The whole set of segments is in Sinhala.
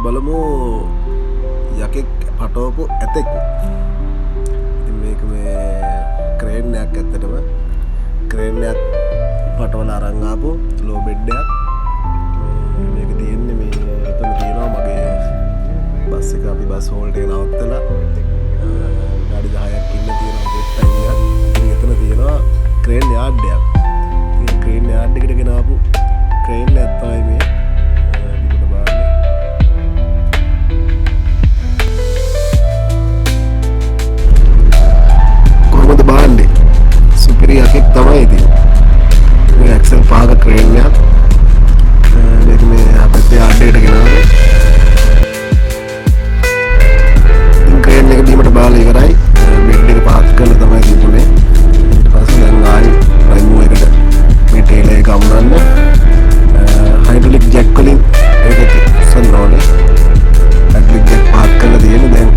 බලමු යකෙක් පටවපු ඇතෙක්. ඉතින් මේක මේ ක්‍රේන් එකක් ඇත්තටම ක්‍රේන් එකක් පටවලා අරන් ආපු ලෝ බෙඩ් එකක්. මේක තියෙන්නේ මේ එතන තියෙනවා මගේ බස් එක අපි බස් හෝල්ට් එක නවත්තලා ගාඩි 10ක් ඉන්න තියෙනවා ගෙට් ටයිම් එකක්. ඉතින් එතන තියෙනවා ක්‍රේන් යාඩ් එකක්. ඉතින් ක්‍රේන් යාඩ් එකට ගෙන ආපු ක්‍රේන් එකක් තමයි මේ යකෙක් තමයි ඉතින් මේ ඇක්සල් පහක ක්‍රේන් එකක් මේක මේ අපිට ආඩේට ගෙනාවේ. ඉතින් ක්‍රේන් එක බීමට බාලා ඉවරයි. බෙඩ් එක පාත් කරලා තමයි තිබුණේ. ඊට පස්සේ දැන් ආයි ප්‍රයිම් එකට මේ ටේල් එක ගම්නන්න හයිඩ්‍රොලික් ජැක් වලින් ඒකට උස්සන්න ඕනේ. හයිඩ්‍රොලික් ජැක් පාත් කරලා තියෙන්නේ. දැන්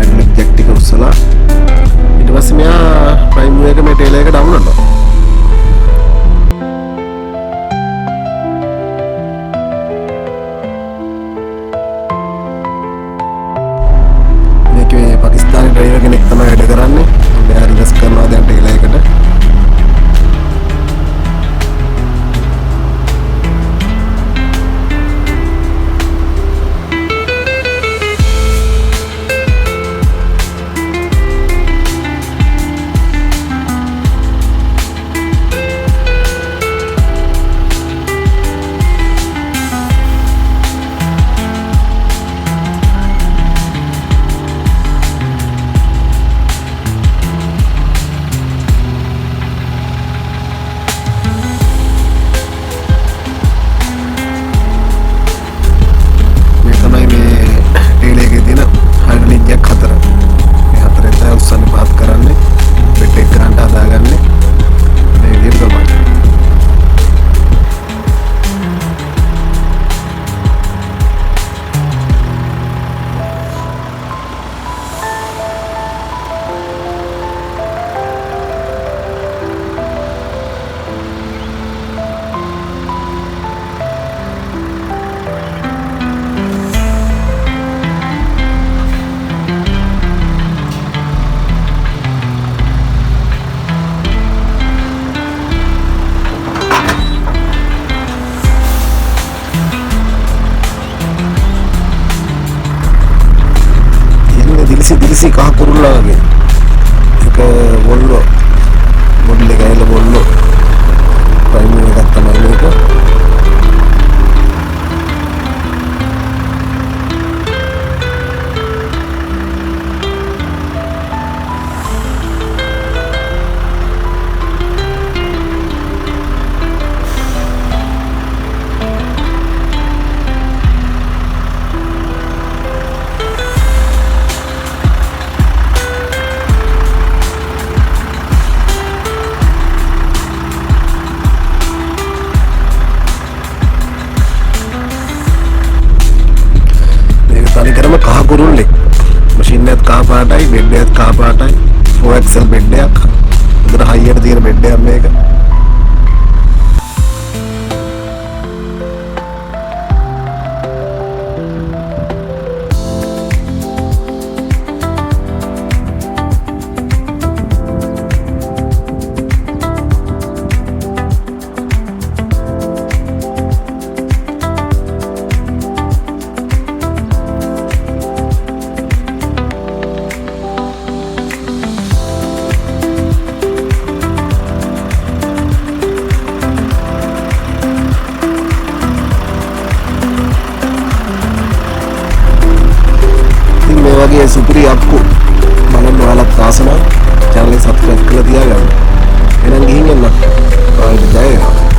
හයිඩ්‍රොලික් ජැක් ටික උස්සලා ඊට පස්සේ මෙයා ප්‍රයිම් එක මේ ටේල් එක ඩවුන්ලෝඩ් කරනවා. पाकिस्तानी ड्राइवर කෙනෙක් තමයි වැඩ කරන්නේ. මෙයා රිවර්ස් කරනවා දැන් ටේලර් එකට. दिलसी कहा कुरुला लगे एक बोलो मोडल का ये बोलो प्राइम में करता मैंने को कहा कुरुल्ले मशीन कहा पाटाई बेड कहा पाटाई 4XL बेड उधर हाइयर दिए बेड मेक ये सुपरी आपको බලන්න ඔයාලත් ආසනම් channel එක subscribe කරලා තියාගන්න. එහෙනම් ගිහින් එන්න. ආයෙත් ජය වේවා.